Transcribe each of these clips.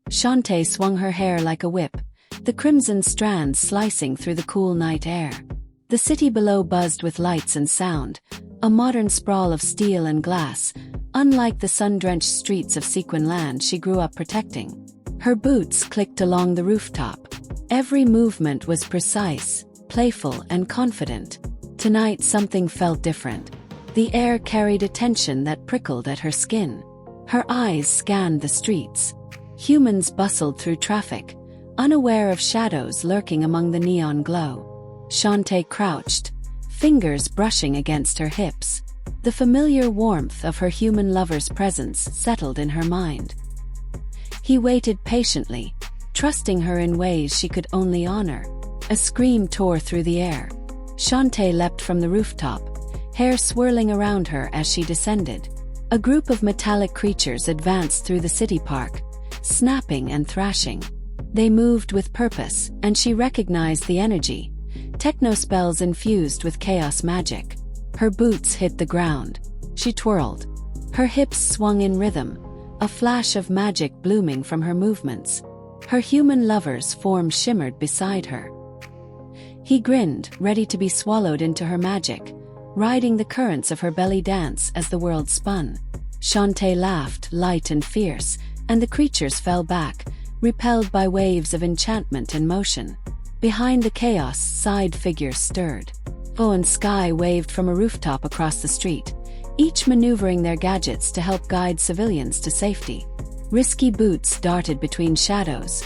Shantae swung her hair like a whip, the crimson strands slicing through the cool night air. The city below buzzed with lights and sound, a modern sprawl of steel and glass, unlike the sun-drenched streets of Sequin Land she grew up protecting. Her boots clicked along the rooftop. Every movement was precise, playful, and confident. Tonight something felt different. The air carried a tension that prickled at her skin. Her eyes scanned the streets. Humans bustled through traffic, unaware of shadows lurking among the neon glow. Shantae crouched, fingers brushing against her hips. The familiar warmth of her human lover's presence settled in her mind. He waited patiently, trusting her in ways she could only honor. A scream tore through the air. Shantae leapt from the rooftop, hair swirling around her as she descended. A group of metallic creatures advanced through the city park, snapping and thrashing. They moved with purpose, and she recognized the energy. Techno-spells infused with chaos magic. Her boots hit the ground. She twirled. Her hips swung in rhythm, a flash of magic blooming from her movements. Her human lover's form shimmered beside her. He grinned, ready to be swallowed into her magic, riding the currents of her belly dance as the world spun. Shantae laughed, light and fierce, and the creatures fell back, repelled by waves of enchantment and motion. Behind the chaos, side figures stirred. Vore and Sky waved from a rooftop across the street, each maneuvering their gadgets to help guide civilians to safety. Risky Boots darted between shadows,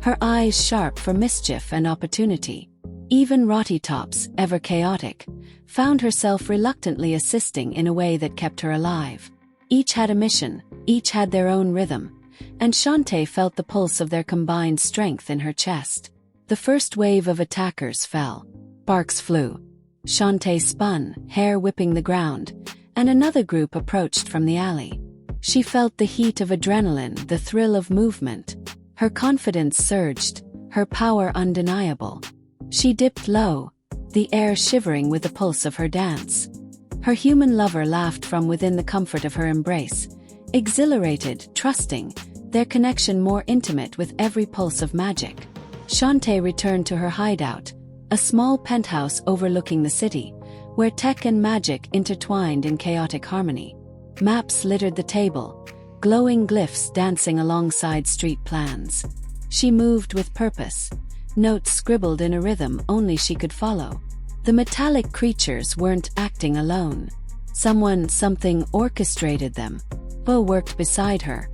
her eyes sharp for mischief and opportunity. Even Rooftop, ever chaotic, found herself reluctantly assisting in a way that kept her alive. Each had a mission, each had their own rhythm, and Shantae felt the pulse of their combined strength in her chest. The first wave of attackers fell. Sparks flew. Shantae spun, hair whipping the ground, and another group approached from the alley. She felt the heat of adrenaline, the thrill of movement. Her confidence surged, her power undeniable. She dipped low, the air shivering with the pulse of her dance. Her human lover laughed from within the comfort of her embrace, exhilarated, trusting, their connection more intimate with every pulse of magic. Shantae returned to her hideout, a small penthouse overlooking the city, where tech and magic intertwined in chaotic harmony. Maps littered the table, glowing glyphs dancing alongside street plans. She moved with purpose, notes scribbled in a rhythm only she could follow. The metallic creatures weren't acting alone. Something orchestrated them. Vore worked beside her,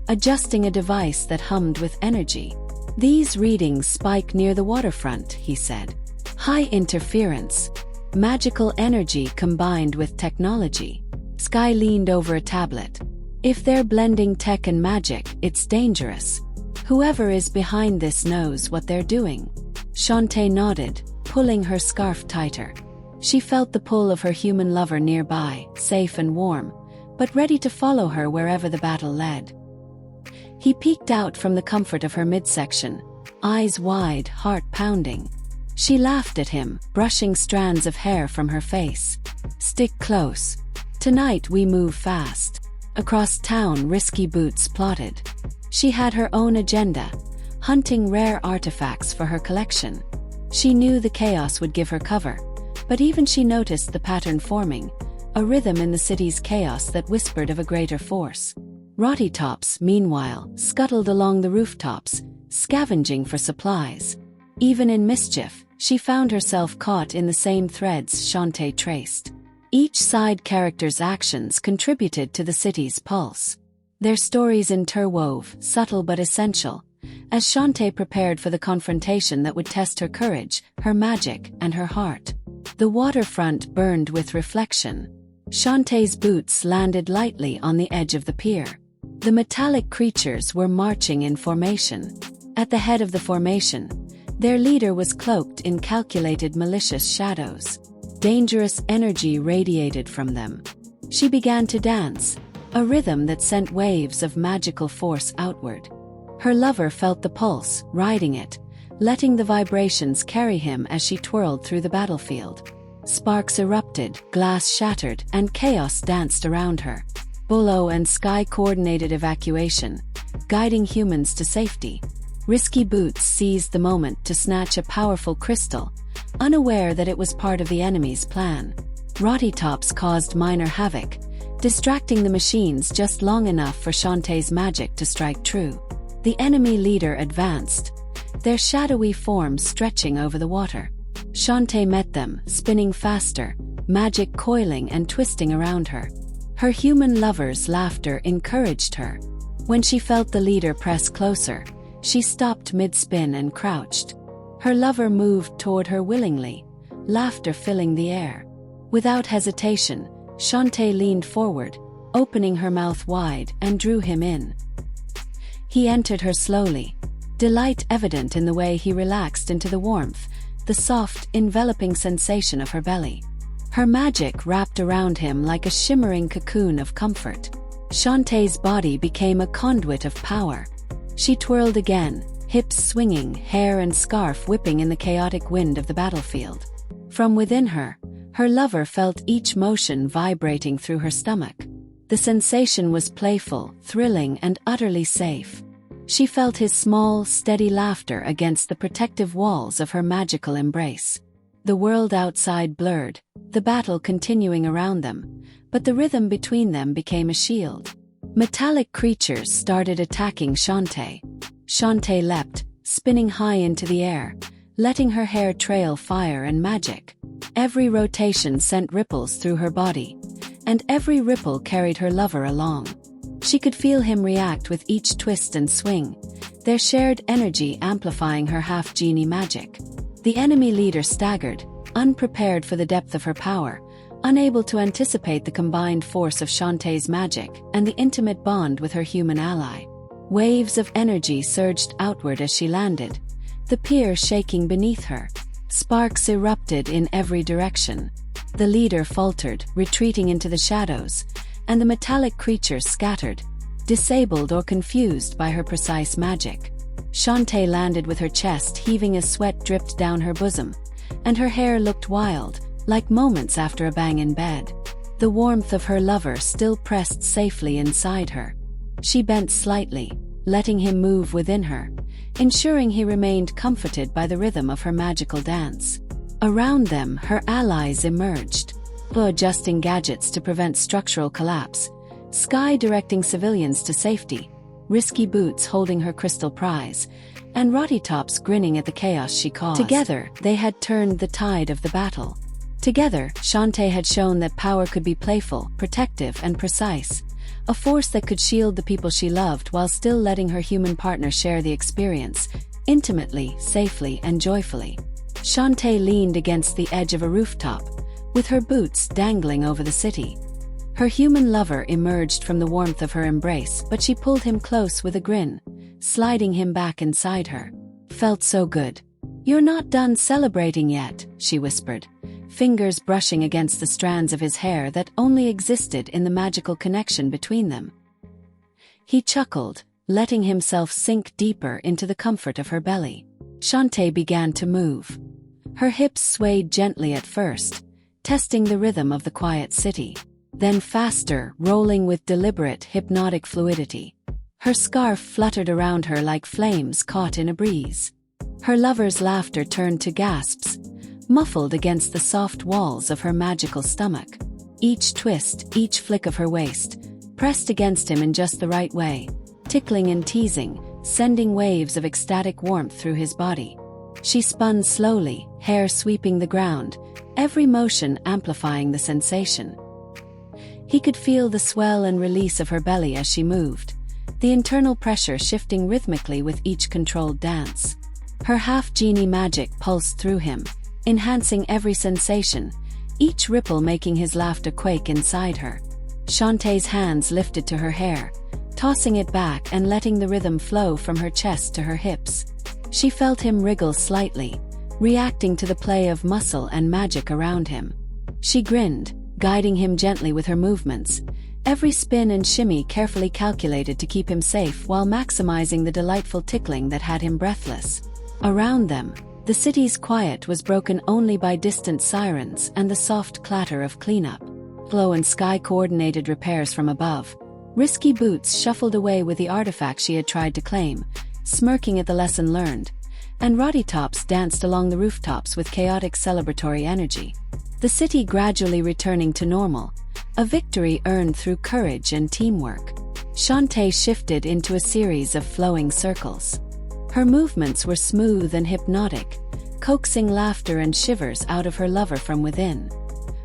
adjusting a device that hummed with energy. "These readings spike near the waterfront," he said. "High interference. Magical energy combined with technology." Sky leaned over a tablet. "If they're blending tech and magic, it's dangerous. Whoever is behind this knows what they're doing." Shantae nodded, pulling her scarf tighter. She felt the pull of her human lover nearby, safe and warm, but ready to follow her wherever the battle led. He peeked out from the comfort of her midsection, eyes wide, heart pounding. She laughed at him, brushing strands of hair from her face. "Stick close. Tonight we move fast." Across town, Risky Boots plotted. She had her own agenda, hunting rare artifacts for her collection. She knew the chaos would give her cover, but even she noticed the pattern forming, a rhythm in the city's chaos that whispered of a greater force. Rooftop, meanwhile, scuttled along the rooftops, scavenging for supplies. Even in mischief, she found herself caught in the same threads Shantae traced. Each side character's actions contributed to the city's pulse. Their stories interwove, subtle but essential, as Shantae prepared for the confrontation that would test her courage, her magic, and her heart. The waterfront burned with reflection. Shantae's boots landed lightly on the edge of the pier. The metallic creatures were marching in formation. At the head of the formation, their leader was cloaked in calculated malicious shadows. Dangerous energy radiated from them. She began to dance, a rhythm that sent waves of magical force outward. Her lover felt the pulse, riding it, letting the vibrations carry him as she twirled through the battlefield. Sparks erupted, glass shattered, and chaos danced around her. Bullo and Sky coordinated evacuation, guiding humans to safety. Risky Boots seized the moment to snatch a powerful crystal, unaware that it was part of the enemy's plan. Rooftop caused minor havoc, distracting the machines just long enough for Shantae's magic to strike true. The enemy leader advanced, their shadowy forms stretching over the water. Shantae met them, spinning faster, magic coiling and twisting around her. Her human lover's laughter encouraged her. When she felt the leader press closer, she stopped mid-spin and crouched. Her lover moved toward her willingly, laughter filling the air. Without hesitation, Shantae leaned forward, opening her mouth wide, and drew him in. He entered her slowly, delight evident in the way he relaxed into the warmth, the soft, enveloping sensation of her belly. Her magic wrapped around him like a shimmering cocoon of comfort. Shantae's body became a conduit of power. She twirled again, hips swinging, hair and scarf whipping in the chaotic wind of the battlefield. From within her, her lover felt each motion vibrating through her stomach. The sensation was playful, thrilling, and utterly safe. She felt his small, steady laughter against the protective walls of her magical embrace. The world outside blurred, the battle continuing around them, but the rhythm between them became a shield. Metallic creatures started attacking Shantae. Shantae leapt, spinning high into the air, letting her hair trail fire and magic. Every rotation sent ripples through her body, and every ripple carried her lover along. She could feel him react with each twist and swing, their shared energy amplifying her half-genie magic. The enemy leader staggered, unprepared for the depth of her power, unable to anticipate the combined force of Shantae's magic and the intimate bond with her human ally. Waves of energy surged outward as she landed, the pier shaking beneath her. Sparks erupted in every direction. The leader faltered, retreating into the shadows, and the metallic creatures scattered, disabled or confused by her precise magic. Shantae landed with her chest heaving as sweat dripped down her bosom, and her hair looked wild, like moments after a bang in bed. The warmth of her lover still pressed safely inside her. She bent slightly, letting him move within her, ensuring he remained comforted by the rhythm of her magical dance. Around them, her allies emerged, adjusting gadgets to prevent structural collapse, Sky directing civilians to safety, Risky Boots holding her crystal prize, and Rooftop's grinning at the chaos she caused. Together, they had turned the tide of the battle. Together, Shantae had shown that power could be playful, protective, and precise, a force that could shield the people she loved while still letting her human partner share the experience, intimately, safely, and joyfully. Shantae leaned against the edge of a rooftop, with her boots dangling over the city. Her human lover emerged from the warmth of her embrace, but she pulled him close with a grin, sliding him back inside her. Felt so good. "You're not done celebrating yet," she whispered, fingers brushing against the strands of his hair that only existed in the magical connection between them. He chuckled, letting himself sink deeper into the comfort of her belly. Shantae began to move. Her hips swayed gently at first, testing the rhythm of the quiet city. Then faster, rolling with deliberate, hypnotic fluidity. Her scarf fluttered around her like flames caught in a breeze. Her lover's laughter turned to gasps, muffled against the soft walls of her magical stomach. Each twist, each flick of her waist, pressed against him in just the right way, tickling and teasing, sending waves of ecstatic warmth through his body. She spun slowly, hair sweeping the ground, every motion amplifying the sensation. He could feel the swell and release of her belly as she moved, the internal pressure shifting rhythmically with each controlled dance. Her half-genie magic pulsed through him, enhancing every sensation, each ripple making his laughter quake inside her. Shantae's hands lifted to her hair, tossing it back and letting the rhythm flow from her chest to her hips. She felt him wriggle slightly, reacting to the play of muscle and magic around him. She grinned, guiding him gently with her movements, every spin and shimmy carefully calculated to keep him safe while maximizing the delightful tickling that had him breathless. Around them, the city's quiet was broken only by distant sirens and the soft clatter of cleanup. Glow and Sky coordinated repairs from above. Risky Boots shuffled away with the artifact she had tried to claim, smirking at the lesson learned, and Roddy Tops danced along the rooftops with chaotic celebratory energy. The city gradually returning to normal, a victory earned through courage and teamwork. Shantae shifted into a series of flowing circles. Her movements were smooth and hypnotic, coaxing laughter and shivers out of her lover from within.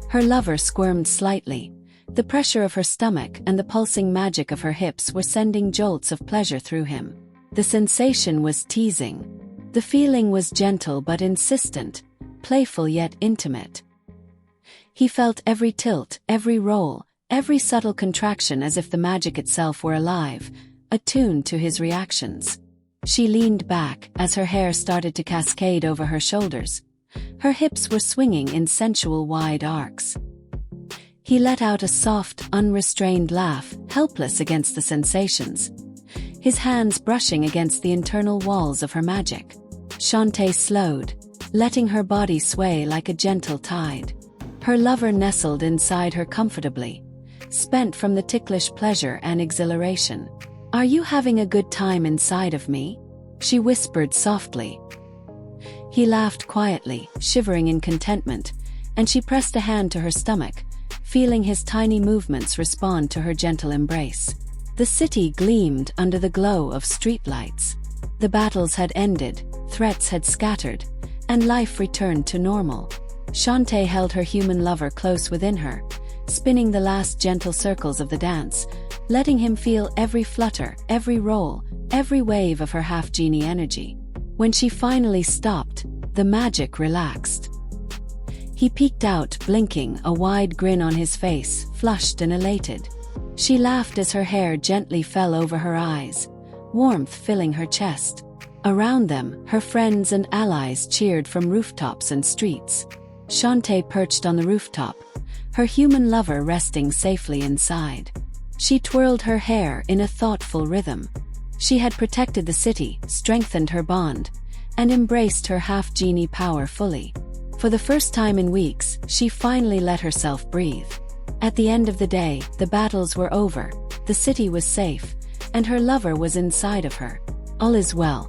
Her lover squirmed slightly. The pressure of her stomach and the pulsing magic of her hips were sending jolts of pleasure through him. The sensation was teasing. The feeling was gentle but insistent, playful yet intimate. He felt every tilt, every roll, every subtle contraction as if the magic itself were alive, attuned to his reactions. She leaned back as her hair started to cascade over her shoulders. Her hips were swinging in sensual wide arcs. He let out a soft, unrestrained laugh, helpless against the sensations. His hands brushing against the internal walls of her magic. Shantae slowed, letting her body sway like a gentle tide. Her lover nestled inside her comfortably, spent from the ticklish pleasure and exhilaration. "Are you having a good time inside of me?" she whispered softly. He laughed quietly, shivering in contentment, and she pressed a hand to her stomach, feeling his tiny movements respond to her gentle embrace. The city gleamed under the glow of streetlights. The battles had ended, threats had scattered, and life returned to normal. Shantae held her human lover close within her, spinning the last gentle circles of the dance, letting him feel every flutter, every roll, every wave of her half-genie energy. When she finally stopped, the magic relaxed. He peeked out, blinking, a wide grin on his face, flushed and elated. She laughed as her hair gently fell over her eyes, warmth filling her chest. Around them, her friends and allies cheered from rooftops and streets. Shantae perched on the rooftop, her human lover resting safely inside. She twirled her hair in a thoughtful rhythm. She had protected the city, strengthened her bond, and embraced her half-genie power fully. For the first time in weeks, she finally let herself breathe. At the end of the day, the battles were over, the city was safe, and her lover was inside of her. All is well.